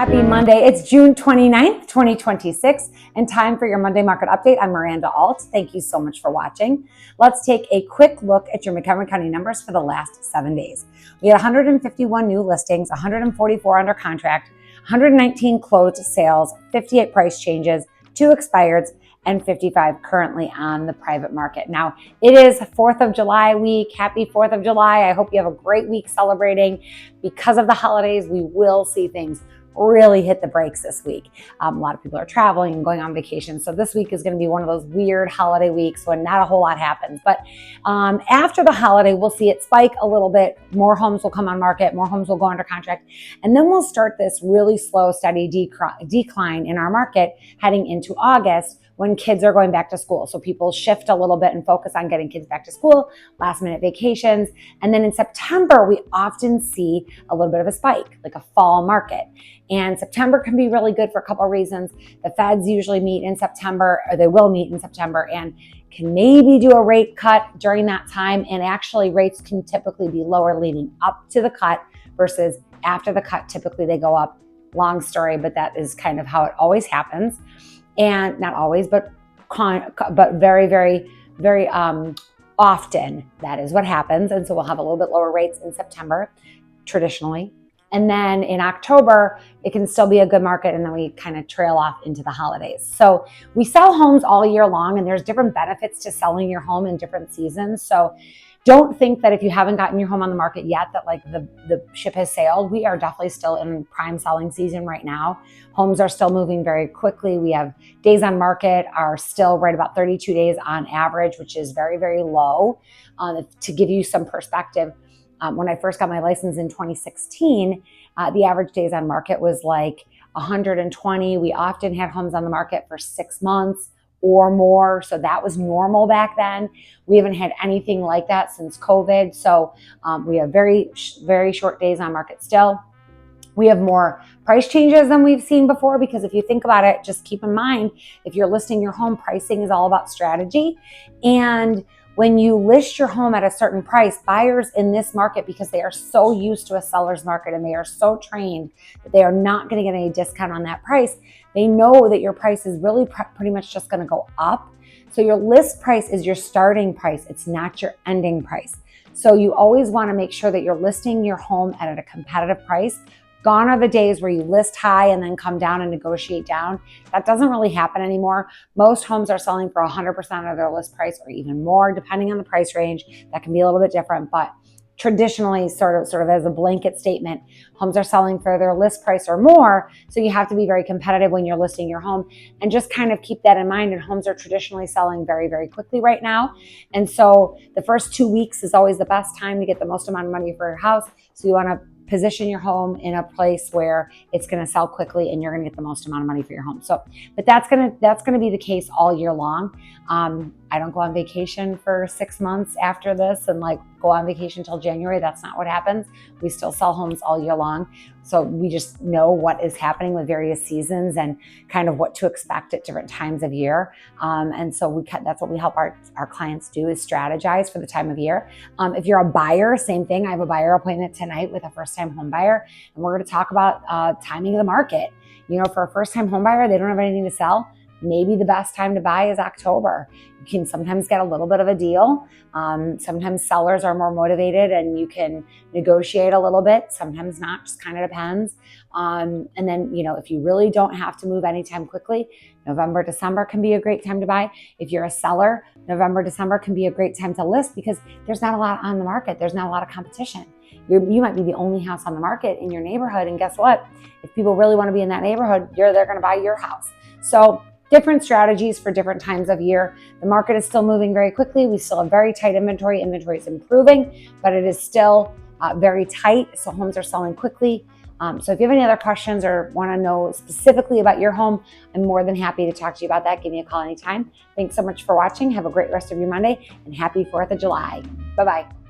Happy Monday. It's June 29th, 2026, and time for your Monday market update. I'm Miranda Alt. Thank you so much for watching. Let's take a quick look at your McHenry County numbers for the last 7 days. We had 151 new listings, 144 under contract, 119 closed sales, 58 price changes, 2 expireds, and 55 currently on the private market. Now, it is 4th of July week. Happy 4th of July. I hope you have a great week celebrating. Because of the holidays, we will see things really hit the brakes this week. A lot of people are traveling and going on vacation. So this week is going to be one of those weird holiday weeks when not a whole lot happens. But after the holiday, we'll see it spike a little bit. More homes will come on market. More homes will go under contract. And then we'll start this really slow, steady decline in our market heading into August, when kids are going back to school. So people shift a little bit and focus on getting kids back to school, last minute vacations. And then in September, we often see a little bit of a spike, like a fall market. And September can be really good for a couple of reasons. The Feds usually meet in September, or they will meet in September, and can maybe do a rate cut during that time. And actually rates can typically be lower leading up to the cut versus after the cut. Typically they go up. Long story, but that is kind of how it always happens. And not always, but very, very, very often that is what happens. And so we'll have a little bit lower rates in September, traditionally. And then in October, it can still be a good market, and then we kind of trail off into the holidays. So we sell homes all year long, and there's different benefits to selling your home in different seasons. So don't think that if you haven't gotten your home on the market yet that like the ship has sailed. We are definitely still in prime selling season right now. Homes are still moving very quickly. We have days on market are still right about 32 days on average, which is very, very low. To give you some perspective, when I first got my license in 2016, the average days on market was like 120. We often had homes on the market for 6 months or more. So that was normal back then. We haven't had anything like that since COVID. So we have very, very short days on market still. We have more price changes than we've seen before, because if you think about it, just keep in mind, if you're listing your home, pricing is all about strategy. And when you list your home at a certain price, buyers in this market, because they are so used to a seller's market and they are so trained that they are not going to get any discount on that price, they know that your price is really pretty much just going to go up. So your list price is your starting price. It's not your ending price. So you always want to make sure that you're listing your home at a competitive price. Gone are the days where you list high and then come down and negotiate down. That doesn't really happen anymore. Most homes are selling for 100% of their list price or even more, depending on the price range. That can be a little bit different, but traditionally, sort of as a blanket statement, homes are selling for their list price or more. So you have to be very competitive when you're listing your home, and just kind of keep that in mind. And homes are traditionally selling very, very quickly right now. And so the first 2 weeks is always the best time to get the most amount of money for your house. So you want to position your home in a place where it's going to sell quickly and you're going to get the most amount of money for your home. So, but that's going to be the case all year long. I don't go on vacation for 6 months after this and like go on vacation till January. That's not what happens. We still sell homes all year long. So we just know what is happening with various seasons and kind of what to expect at different times of year. And so that's what we help our clients do, is strategize for the time of year. If you're a buyer, same thing. I have a buyer appointment tonight with a first-time home buyer, and we're going to talk about timing of the market. You know, for a first-time home buyer, they don't have anything to sell. Maybe the best time to buy is October. You can sometimes get a little bit of a deal. Sometimes sellers are more motivated and you can negotiate a little bit. Sometimes not, just kind of depends. And then, you know, if you really don't have to move anytime quickly, November, December can be a great time to buy. If you're a seller, November, December can be a great time to list, because there's not a lot on the market. There's not a lot of competition. You might be the only house on the market in your neighborhood. And guess what? If people really want to be in that neighborhood, they're going to buy your house. So different strategies for different times of year. The market is still moving very quickly. We still have very tight inventory. Inventory is improving, but it is still very tight. So homes are selling quickly. So if you have any other questions or want to know specifically about your home, I'm more than happy to talk to you about that. Give me a call anytime. Thanks so much for watching. Have a great rest of your Monday, and happy 4th of July. Bye-bye.